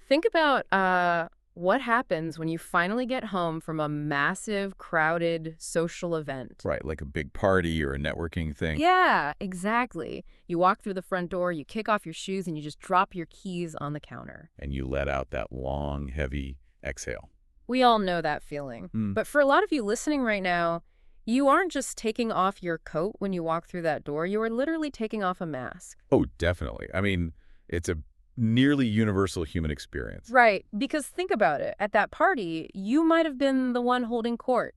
Think about what happens when you finally get home from a massive, crowded social event. Right, like a big party or a networking thing. Yeah, exactly. You walk through the front door, you kick off your shoes, and you just drop your keys on the counter. And you let out that long, heavy exhale. We all know that feeling. Hmm. But for a lot of you listening right now, you aren't just taking off your coat when you walk through that door, you are literally taking off a mask. Oh, definitely. I mean, it's a nearly universal human experience. Right, because think about it. At that party, you might have been the one holding court,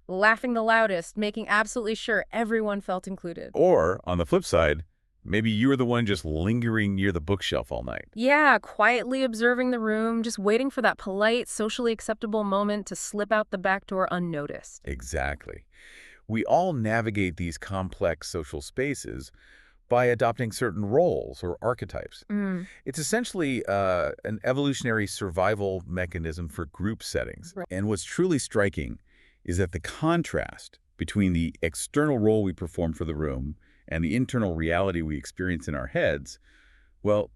laughing the loudest, making absolutely sure everyone felt included. Or, on the flip side, maybe you were the one just lingering near the bookshelf all night. Yeah, quietly observing the room, just waiting for that polite, socially acceptable moment to slip out the back door unnoticed. Exactly. We all navigate these complex social spaces by adopting certain roles or archetypes. Mm, It's essentially an evolutionary survival mechanism for group settings. right. And what's truly striking is that the contrast between the external role we perform for the room and the internal reality we experience in our heads, well,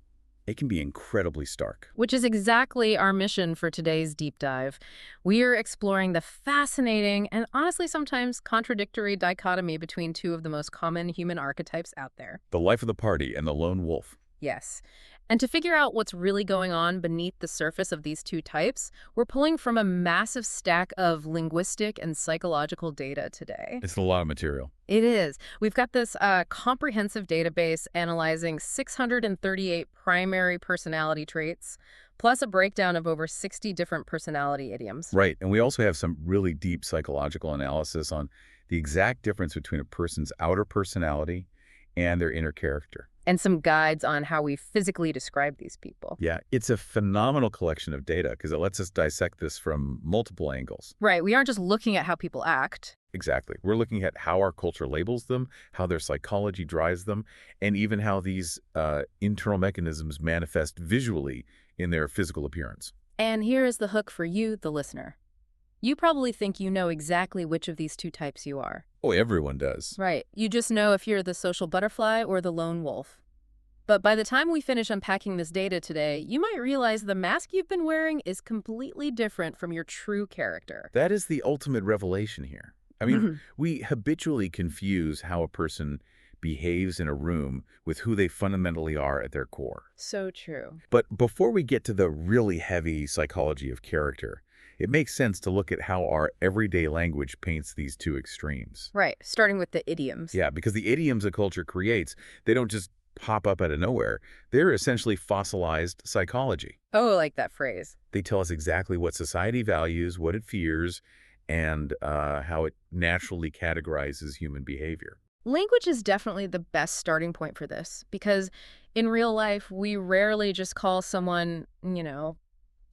it can be incredibly stark. Which is exactly our mission for today's deep dive. We are exploring the fascinating and honestly sometimes contradictory dichotomy between two of the most common human archetypes out there. The life of the party and the lone wolf. Yes. And to figure out what's really going on beneath the surface of these two types, we're pulling from a massive stack of linguistic and psychological data today. It's a lot of material. It is. We've got this comprehensive database analyzing 638 primary personality traits, plus a breakdown of over 60 different personality idioms. Right. And we also have some really deep psychological analysis on the exact difference between a person's outer personality and their inner character. And some guides on how we physically describe these people. Yeah, it's a phenomenal collection of data because it lets us dissect this from multiple angles. Right. We aren't just looking at how people act. Exactly. We're looking at how our culture labels them, how their psychology drives them, and even how these internal mechanisms manifest visually in their physical appearance. And here is the hook for you, the listener. You probably think you know exactly which of these two types you are. Oh, everyone does. Right. You just know if you're the social butterfly or the lone wolf. But by the time we finish unpacking this data today, you might realize the mask you've been wearing is completely different from your true character. That is the ultimate revelation here. I mean, we habitually confuse how a person behaves in a room with who they fundamentally are at their core. So true. But before we get to the really heavy psychology of character, it makes sense to look at how our everyday language paints these two extremes. Right. Starting with the idioms. Yeah, because the idioms a culture creates, they don't just pop up out of nowhere. They're essentially fossilized psychology. Oh, like that phrase. They tell us exactly what society values, what it fears, and how it naturally categorizes human behavior. Language is definitely the best starting point for this because in real life, we rarely just call someone,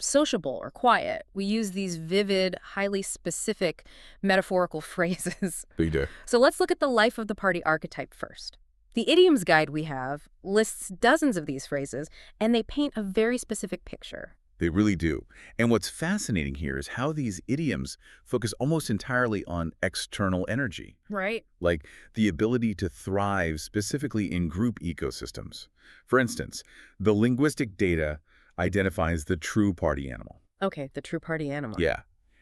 sociable or quiet. We use these vivid, highly specific metaphorical phrases. They do. So let's look at the life of the party archetype first. The idioms guide we have lists dozens of these phrases, and they paint a very specific picture. They really do. And what's fascinating here is how these idioms focus almost entirely on external energy, Right? like the ability to thrive specifically in group ecosystems. For instance, the linguistic data identifies the true party animal. Okay, the true party animal. Yeah.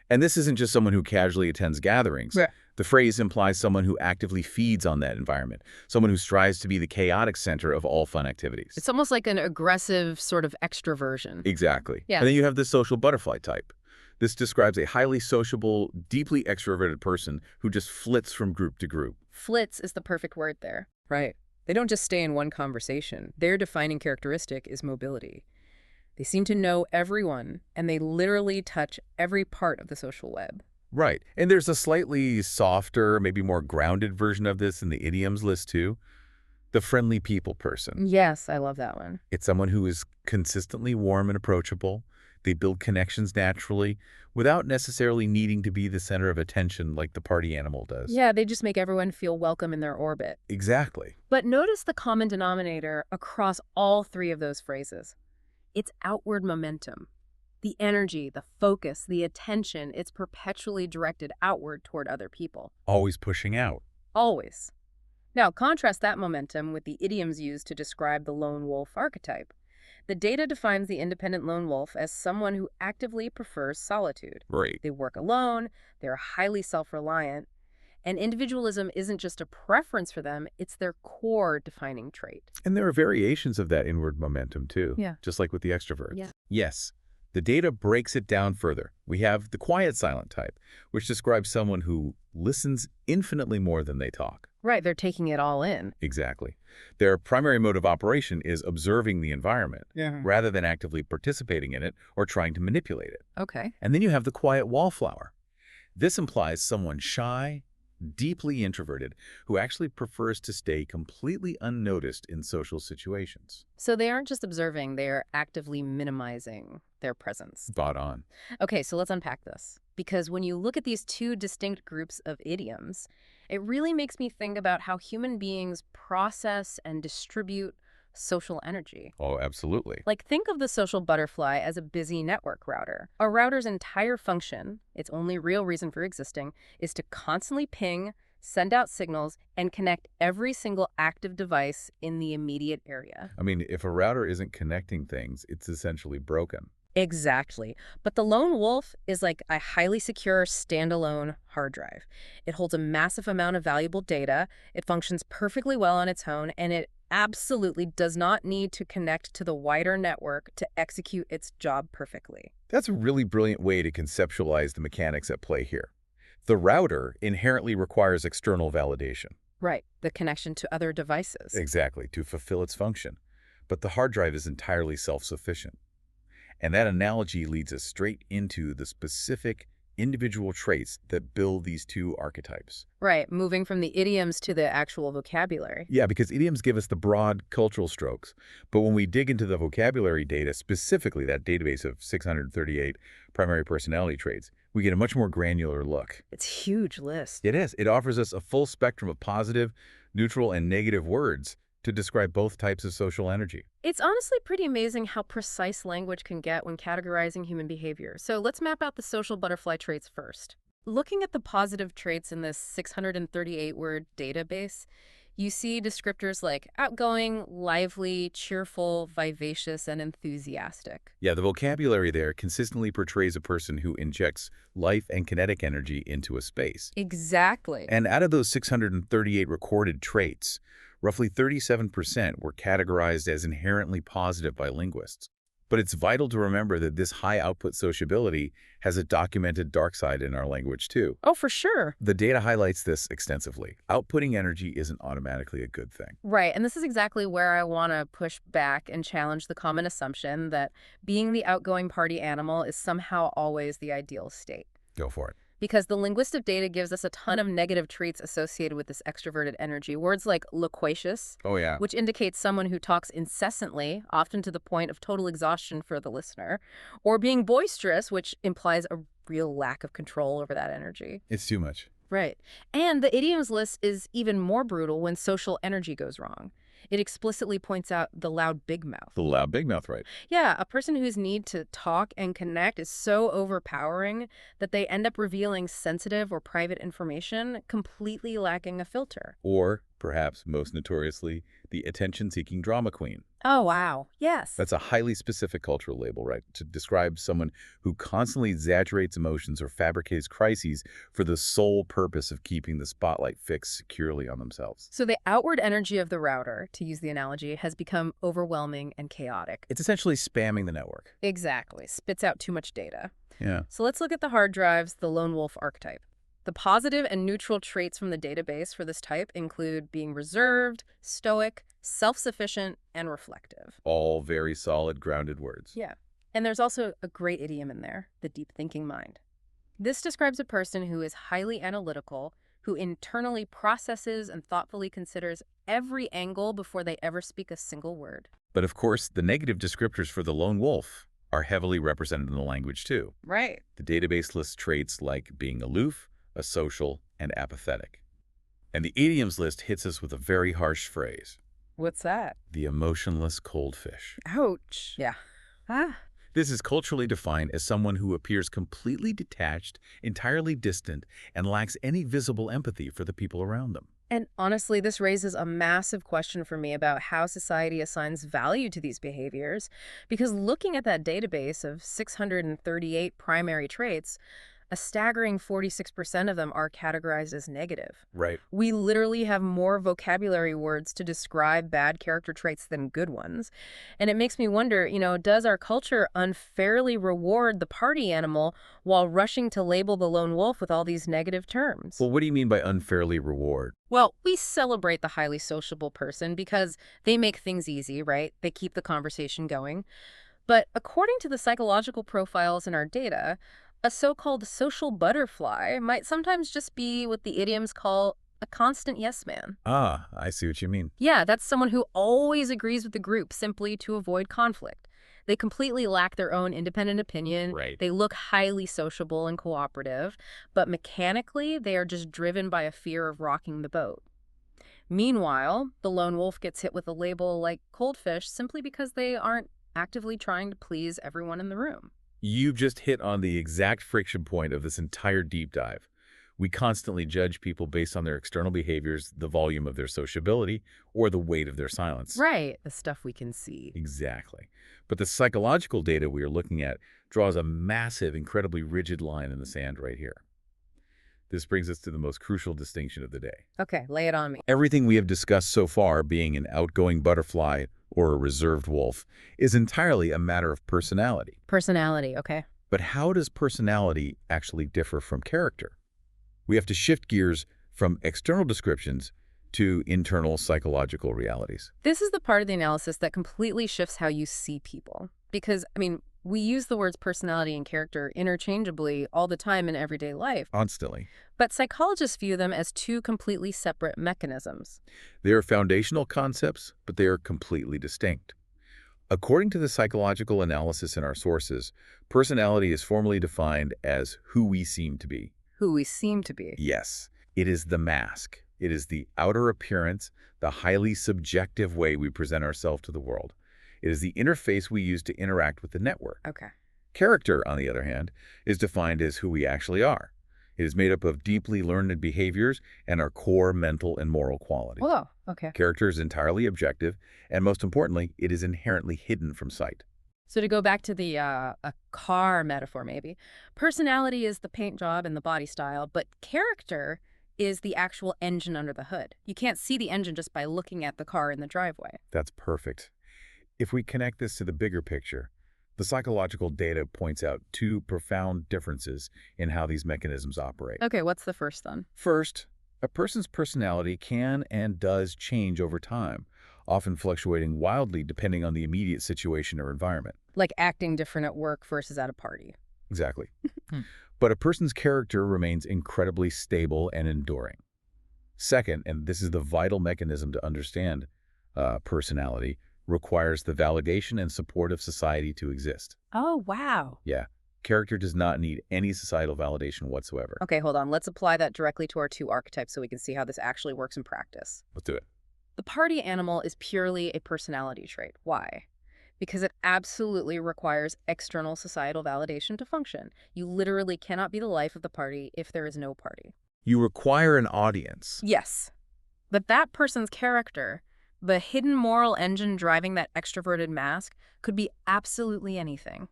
And this isn't just someone who casually attends gatherings. Right. The phrase implies someone who actively feeds on that environment, someone who strives to be the chaotic center of all fun activities. It's almost like an aggressive sort of extroversion. Exactly. Yeah. And then you have the social butterfly type. This describes a highly sociable, deeply extroverted person who just flits from group to group. Flits is the perfect word there. Right. They don't just stay in one conversation. Their defining characteristic is mobility. They seem to know everyone, and they literally touch every part of the social web. Right. And there's a slightly softer, maybe more grounded version of this in the idioms list too. The friendly people person. Yes, I love that one. It's someone who is consistently warm and approachable. They build connections naturally without necessarily needing to be the center of attention like the party animal does. Yeah, they just make everyone feel welcome in their orbit. Exactly. But notice the common denominator across all three of those phrases. It's outward momentum. The energy, the focus, the attention, it's perpetually directed outward toward other people. Always pushing out. Always. Now, contrast that momentum with the idioms used to describe the lone wolf archetype. The data defines the independent lone wolf as someone who actively prefers solitude. Right. They work alone, they're highly self-reliant, and individualism isn't just a preference for them, it's their core defining trait. And there are variations of that inward momentum, too, Yeah. just like with the extroverts. Yeah. Yes, the data breaks it down further. We have the quiet silent type, which describes someone who listens infinitely more than they talk. Right, they're taking it all in. Exactly. Their primary mode of operation is observing the environment, Yeah. rather than actively participating in it or trying to manipulate it. Okay. And then you have the quiet wallflower. This implies someone shy, deeply introverted, who actually prefers to stay completely unnoticed in social situations. So they aren't just observing, they're actively minimizing their presence. Spot on. Okay, so let's unpack this. Because when you look at these two distinct groups of idioms, it really makes me think about how human beings process and distribute social energy. Oh, absolutely. Like, think of the social butterfly as a busy network router. A router's entire function, its only real reason for existing, is to constantly ping, send out signals, and connect every single active device in the immediate area. I mean, if a router isn't connecting things, it's essentially broken. Exactly. But the lone wolf is like a highly secure standalone hard drive. It holds a massive amount of valuable data, it functions perfectly well on its own, and it absolutely does not need to connect to the wider network to execute its job perfectly. That's a really brilliant way to conceptualize the mechanics at play here. The router inherently requires external validation. Right, the connection to other devices. Exactly, to fulfill its function. But the hard drive is entirely self-sufficient. And that analogy leads us straight into the specific individual traits that build these two archetypes. Right, moving from the idioms to the actual vocabulary. Yeah, because idioms give us the broad cultural strokes. But when we dig into the vocabulary data, specifically that database of 638 primary personality traits, we get a much more granular look. It's a huge list. It is. It offers us a full spectrum of positive, neutral, and negative words to describe both types of social energy. It's honestly pretty amazing how precise language can get when categorizing human behavior. So let's map out the social butterfly traits first. Looking at the positive traits in this 638-word database, you see descriptors like outgoing, lively, cheerful, vivacious, and enthusiastic. Yeah, the vocabulary there consistently portrays a person who injects life and kinetic energy into a space. Exactly. And out of those 638 recorded traits, roughly 37% were categorized as inherently positive by linguists. But it's vital to remember that this high-output sociability has a documented dark side in our language, too. Oh, for sure. The data highlights this extensively. Outputting energy isn't automatically a good thing. Right, and this is exactly where I want to push back and challenge the common assumption that being the outgoing party animal is somehow always the ideal state. Go for it. Because the linguistic data gives us a ton of negative traits associated with this extroverted energy. Words like loquacious, Oh, yeah. which indicates someone who talks incessantly, often to the point of total exhaustion for the listener, or being boisterous, which implies a real lack of control over that energy. It's too much. Right. And the idioms list is even more brutal when social energy goes wrong. It explicitly points out the loud big mouth. The loud big mouth, right? Yeah, a person whose need to talk and connect is so overpowering that they end up revealing sensitive or private information, completely lacking a filter. Or, perhaps most notoriously, the attention-seeking drama queen. Oh, wow. Yes. That's a highly specific cultural label, right? To describe someone who constantly exaggerates emotions or fabricates crises for the sole purpose of keeping the spotlight fixed securely on themselves. So the outward energy of the router, to use the analogy, has become overwhelming and chaotic. It's essentially spamming the network. Exactly. Spits out too much data. Yeah. So let's look at the hard drives, the lone wolf archetype. The positive and neutral traits from the database for this type include being reserved, stoic, self-sufficient, and reflective. All very solid, grounded words. Yeah. And there's also a great idiom in there, the deep thinking mind. This describes a person who is highly analytical, who internally processes and thoughtfully considers every angle before they ever speak a single word. But of course, the negative descriptors for the lone wolf are heavily represented in the language too. Right. The database lists traits like being aloof, asocial, and apathetic. And the idioms list hits us with a very harsh phrase. What's that? The emotionless cold fish. Ouch. Yeah. Ah. This is culturally defined as someone who appears completely detached, entirely distant, and lacks any visible empathy for the people around them. And honestly, this raises a massive question for me about how society assigns value to these behaviors, because looking at that database of 638 primary traits, a staggering 46% of them are categorized as negative. Right. We literally have more vocabulary words to describe bad character traits than good ones. And it makes me wonder, does our culture unfairly reward the party animal while rushing to label the lone wolf with all these negative terms? Well, what do you mean by unfairly reward? Well, we celebrate the highly sociable person because they make things easy, right? They keep the conversation going. But according to the psychological profiles in our data, a so-called social butterfly might sometimes just be what the idioms call a constant yes man. Ah, I see what you mean. Yeah, that's someone who always agrees with the group simply to avoid conflict. They completely lack their own independent opinion. Right. They look highly sociable and cooperative, but mechanically, they are just driven by a fear of rocking the boat. Meanwhile, the lone wolf gets hit with a label like cold fish simply because they aren't actively trying to please everyone in the room. You've just hit on the exact friction point of this entire deep dive. We constantly judge people based on their external behaviors, the volume of their sociability, or the weight of their silence. Right, the stuff we can see. Exactly. But the psychological data we are looking at draws a massive, incredibly rigid line in the sand right here. This brings us to the most crucial distinction of the day. Okay, lay it on me. Everything we have discussed so far, being an outgoing butterfly or a reserved wolf, is entirely a matter of personality. Personality, okay. But how does personality actually differ from character? We have to shift gears from external descriptions to internal psychological realities. This is the part of the analysis that completely shifts how you see people. Because, we use the words personality and character interchangeably all the time in everyday life, Constantly. but psychologists view them as two completely separate mechanisms. They are foundational concepts, but they are completely distinct. According to the psychological analysis in our sources, personality is formally defined as who we seem to be. Who we seem to be. Yes, it is the mask. It is the outer appearance, the highly subjective way we present ourselves to the world. It is the interface we use to interact with the network. Okay. Character, on the other hand, is defined as who we actually are. It is made up of deeply learned behaviors and our core mental and moral qualities. Whoa, okay. Character is entirely objective, and most importantly, it is inherently hidden from sight. So to go back to the a car metaphor maybe, personality is the paint job and the body style, but character is the actual engine under the hood. You can't see the engine just by looking at the car in the driveway. That's perfect. If we connect this to the bigger picture, the psychological data points out two profound differences in how these mechanisms operate. Okay, what's the first then? First, a person's personality can and does change over time, often fluctuating wildly depending on the immediate situation or environment. Like acting different at work versus at a party. Exactly. But a person's character remains incredibly stable and enduring. Second, and this is the vital mechanism to understand personality, requires the validation and support of society to exist. Oh, wow. Yeah, character does not need any societal validation whatsoever. Okay, hold on. Let's apply that directly to our two archetypes so we can see how this actually works in practice. Let's do it. The party animal is purely a personality trait. Why? Because it absolutely requires external societal validation to function. You literally cannot be the life of the party if there is no party. You require an audience. Yes. But that person's character, the hidden moral engine driving that extroverted mask, could be absolutely anything.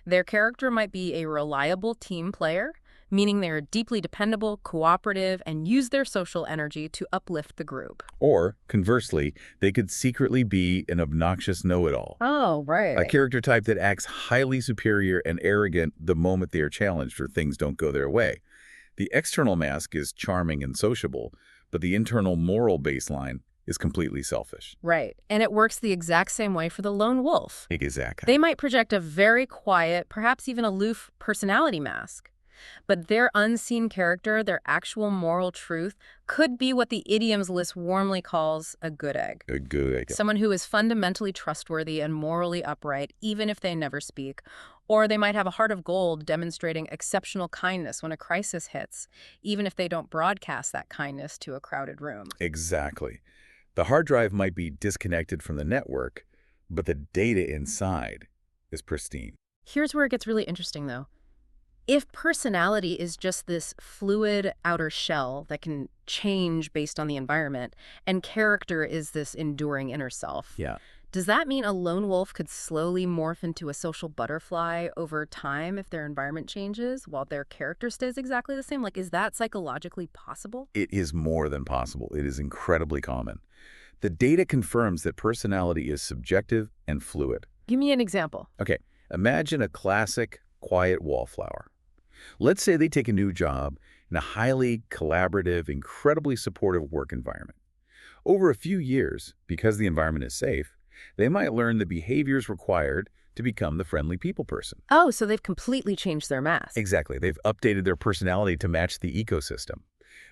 Their character might be a reliable team player, meaning they are deeply dependable, cooperative, and use their social energy to uplift the group. Or, conversely, they could secretly be an obnoxious know-it-all. Oh, right. A character type that acts highly superior and arrogant the moment they are challenged or things don't go their way. The external mask is charming and sociable, but the internal moral baseline is completely selfish. Right. And it works the exact same way for the lone wolf. Exactly. They might project a very quiet, perhaps even aloof personality mask. But their unseen character, their actual moral truth, could be what the idioms list warmly calls a good egg. A good egg. Someone who is fundamentally trustworthy and morally upright, even if they never speak. Or they might have a heart of gold demonstrating exceptional kindness when a crisis hits, even if they don't broadcast that kindness to a crowded room. Exactly. The hard drive might be disconnected from the network, but the data inside is pristine. Here's where it gets really interesting, though. If personality is just this fluid outer shell that can change based on the environment, and character is this enduring inner self. Yeah. Does that mean a lone wolf could slowly morph into a social butterfly over time if their environment changes while their character stays exactly the same? Like, is that psychologically possible? It is more than possible. It is incredibly common. The data confirms that personality is subjective and fluid. Give me an example. Okay, imagine a classic quiet wallflower. Let's say they take a new job in a highly collaborative, incredibly supportive work environment. Over a few years, because the environment is safe, they might learn the behaviors required to become the friendly people person. Oh, so they've completely changed their mask. Exactly. They've updated their personality to match the ecosystem.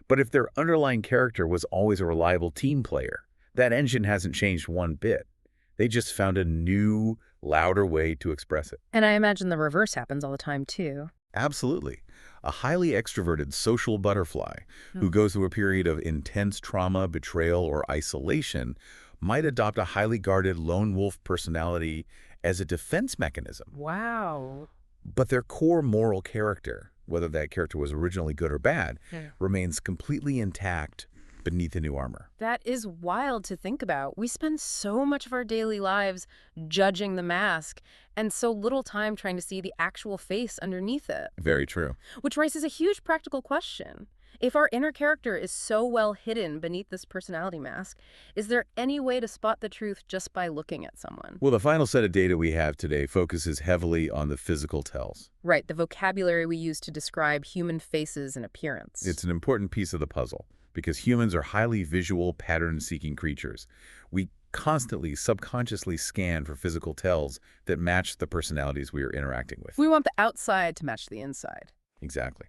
But if their underlying character was always a reliable team player, that engine hasn't changed one bit. They just found a new, louder way to express it. And I imagine the reverse happens all the time, too. Absolutely. A highly extroverted social butterfly who goes through a period of intense trauma, betrayal, or isolation might adopt a highly guarded lone wolf personality as a defense mechanism. Wow. But their core moral character, whether that character was originally good or bad, remains completely intact beneath the new armor. That is wild to think about. We spend so much of our daily lives judging the mask and so little time trying to see the actual face underneath it. Very true. Which raises a huge practical question. If our inner character is so well hidden beneath this personality mask, is there any way to spot the truth just by looking at someone? Well, the final set of data we have today focuses heavily on the physical tells. Right, the vocabulary we use to describe human faces and appearance. It's an important piece of the puzzle because humans are highly visual, pattern-seeking creatures. We constantly, subconsciously scan for physical tells that match the personalities we are interacting with. We want the outside to match the inside. Exactly.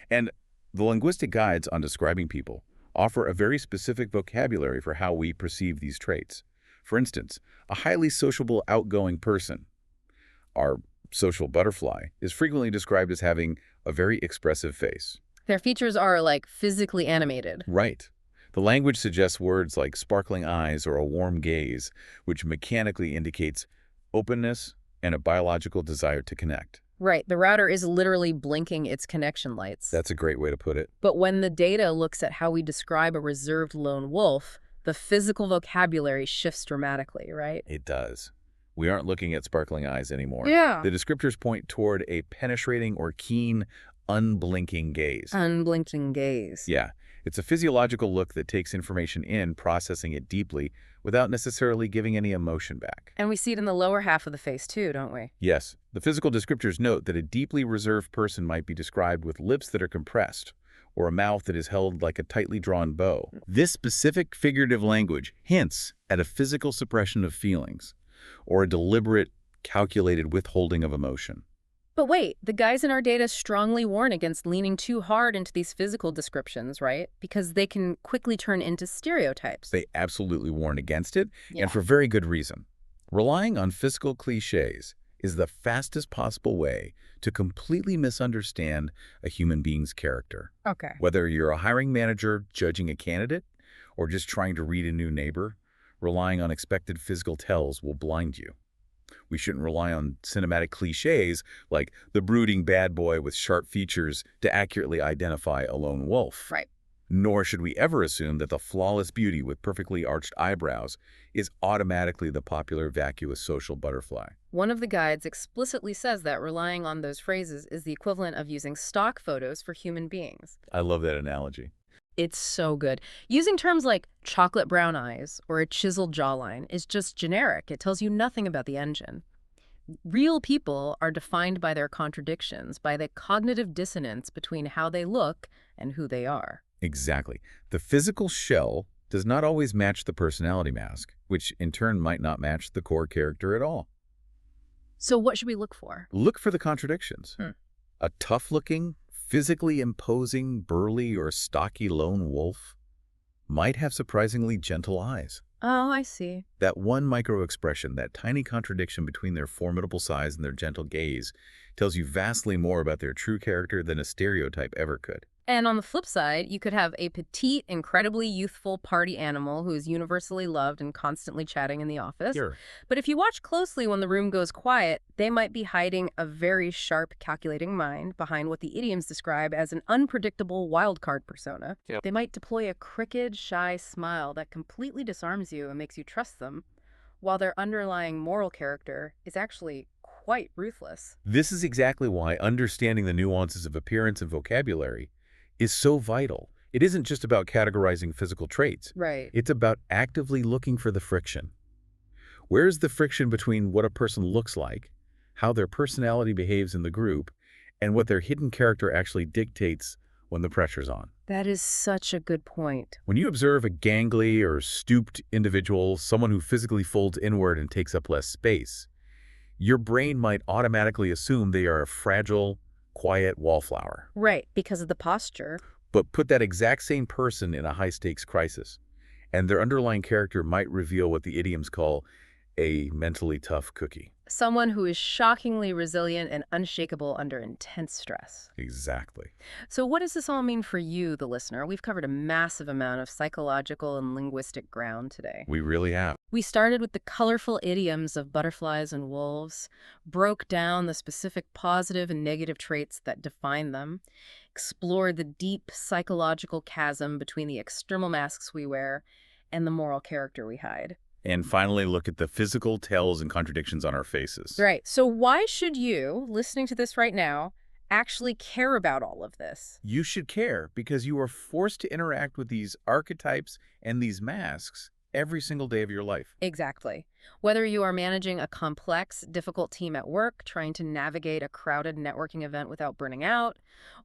And the linguistic guides on describing people offer a very specific vocabulary for how we perceive these traits. For instance, a highly sociable, outgoing person, our social butterfly, is frequently described as having a very expressive face. Their features are, like, physically animated. Right. The language suggests words like sparkling eyes or a warm gaze, which mechanically indicates openness and a biological desire to connect. Right, the router is literally blinking its connection lights. That's a great way to put it. But when the data looks at how we describe a reserved lone wolf, the physical vocabulary shifts dramatically, right? It does. We aren't looking at sparkling eyes anymore. Yeah. The descriptors point toward a penetrating or keen, unblinking gaze. Unblinking gaze. Yeah, it's a physiological look that takes information in, processing it deeply, without necessarily giving any emotion back. And we see it in the lower half of the face too, don't we? Yes, the physical descriptors note that a deeply reserved person might be described with lips that are compressed, or a mouth that is held like a tightly drawn bow. This specific figurative language hints at a physical suppression of feelings, or a deliberate, calculated withholding of emotion. But wait, the guys in our data strongly warn against leaning too hard into these physical descriptions, right? Because they can quickly turn into stereotypes. They absolutely warn against it, Yeah. and for very good reason. Relying on physical cliches is the fastest possible way to completely misunderstand a human being's character. Okay. Whether you're a hiring manager judging a candidate or just trying to read a new neighbor, relying on expected physical tells will blind you. We shouldn't rely on cinematic cliches like the brooding bad boy with sharp features to accurately identify a lone wolf. Right. Nor should we ever assume that the flawless beauty with perfectly arched eyebrows is automatically the popular vacuous social butterfly. One of the guides explicitly says that relying on those phrases is the equivalent of using stock photos for human beings. I love that analogy. It's so good. Using terms like chocolate brown eyes or a chiseled jawline is just generic. It tells you nothing about the engine. Real people are defined by their contradictions, by the cognitive dissonance between how they look and who they are. Exactly. The physical shell does not always match the personality mask, which in turn might not match the core character at all. So what should we look for? Look for the contradictions. Hmm. A tough-looking, physically imposing, burly, or stocky lone wolf might have surprisingly gentle eyes. Oh, I see. That one micro-expression, that tiny contradiction between their formidable size and their gentle gaze, tells you vastly more about their true character than a stereotype ever could. And on the flip side, you could have a petite, incredibly youthful party animal who is universally loved and constantly chatting in the office. Sure. But if you watch closely when the room goes quiet, they might be hiding a very sharp, calculating mind behind what the idioms describe as an unpredictable wildcard persona. Yep. They might deploy a crooked, shy smile that completely disarms you and makes you trust them, while their underlying moral character is actually quite ruthless. This is exactly why understanding the nuances of appearance and vocabulary is so vital. It isn't just about categorizing physical traits. Right. It's about actively looking for the friction. Where is the friction between what a person looks like, how their personality behaves in the group, and what their hidden character actually dictates when the pressure's on? That is such a good point. When you observe a gangly or stooped individual, someone who physically folds inward and takes up less space, your brain might automatically assume they are a fragile, quiet wallflower. Right, because of the posture. But put that exact same person in a high-stakes crisis, and their underlying character might reveal what the idioms call a mentally tough cookie. Someone who is shockingly resilient and unshakable under intense stress. Exactly. So what does this all mean for you, the listener? We've covered a massive amount of psychological and linguistic ground today. We really have. We started with the colorful idioms of butterflies and wolves, broke down the specific positive and negative traits that define them, explored the deep psychological chasm between the external masks we wear and the moral character we hide. And finally, look at the physical tells and contradictions on our faces. Right. So why should you, listening to this right now, actually care about all of this? You should care because you are forced to interact with these archetypes and these masks every single day of your life. Exactly. Whether you are managing a complex, difficult team at work, trying to navigate a crowded networking event without burning out,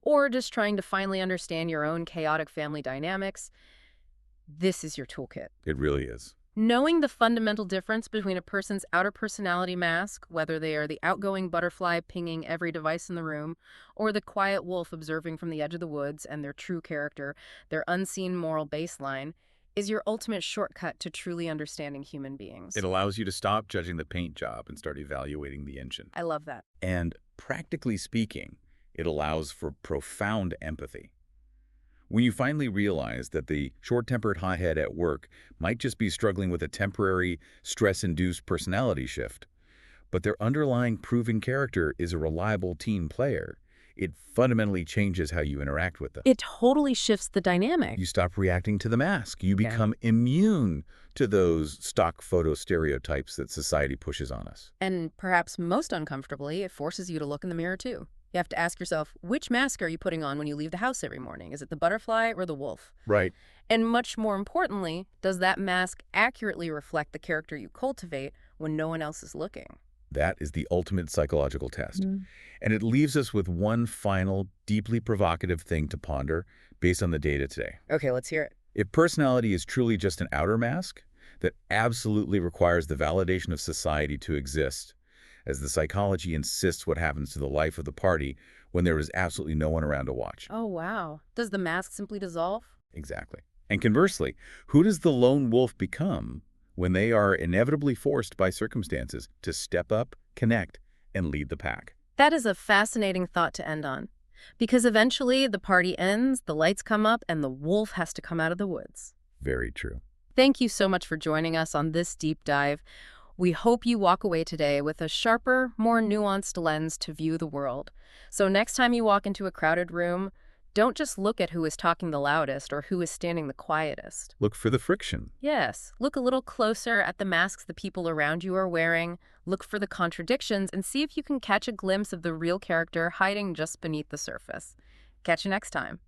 or just trying to finally understand your own chaotic family dynamics, this is your toolkit. It really is. Knowing the fundamental difference between a person's outer personality mask, whether they are the outgoing butterfly pinging every device in the room, or the quiet wolf observing from the edge of the woods, and their true character, their unseen moral baseline, is your ultimate shortcut to truly understanding human beings. It allows you to stop judging the paint job and start evaluating the engine. I love that. And practically speaking, it allows for profound empathy. When you finally realize that the short-tempered hothead at work might just be struggling with a temporary, stress-induced personality shift, but their underlying proven character is a reliable team player, it fundamentally changes how you interact with them. It totally shifts the dynamic. You stop reacting to the mask. You become immune to those stock photo stereotypes that society pushes on us. And perhaps most uncomfortably, it forces you to look in the mirror too. You have to ask yourself, which mask are you putting on when you leave the house every morning? Is it the butterfly or the wolf? Right. And much more importantly, does that mask accurately reflect the character you cultivate when no one else is looking? That is the ultimate psychological test. And it leaves us with one final, deeply provocative thing to ponder based on the data today. Okay, let's hear it. If personality is truly just an outer mask that absolutely requires the validation of society to exist, as the psychology insists what happens to the life of the party when there is absolutely no one around to watch. Oh, wow. Does the mask simply dissolve? Exactly. And conversely, who does the lone wolf become when they are inevitably forced by circumstances to step up, connect, and lead the pack? That is a fascinating thought to end on. Because eventually the party ends, the lights come up, and the wolf has to come out of the woods. Very true. Thank you so much for joining us on this deep dive. We hope you walk away today with a sharper, more nuanced lens to view the world. So next time you walk into a crowded room, don't just look at who is talking the loudest or who is standing the quietest. Look for the friction. Yes, look a little closer at the masks the people around you are wearing, look for the contradictions, and see if you can catch a glimpse of the real character hiding just beneath the surface. Catch you next time.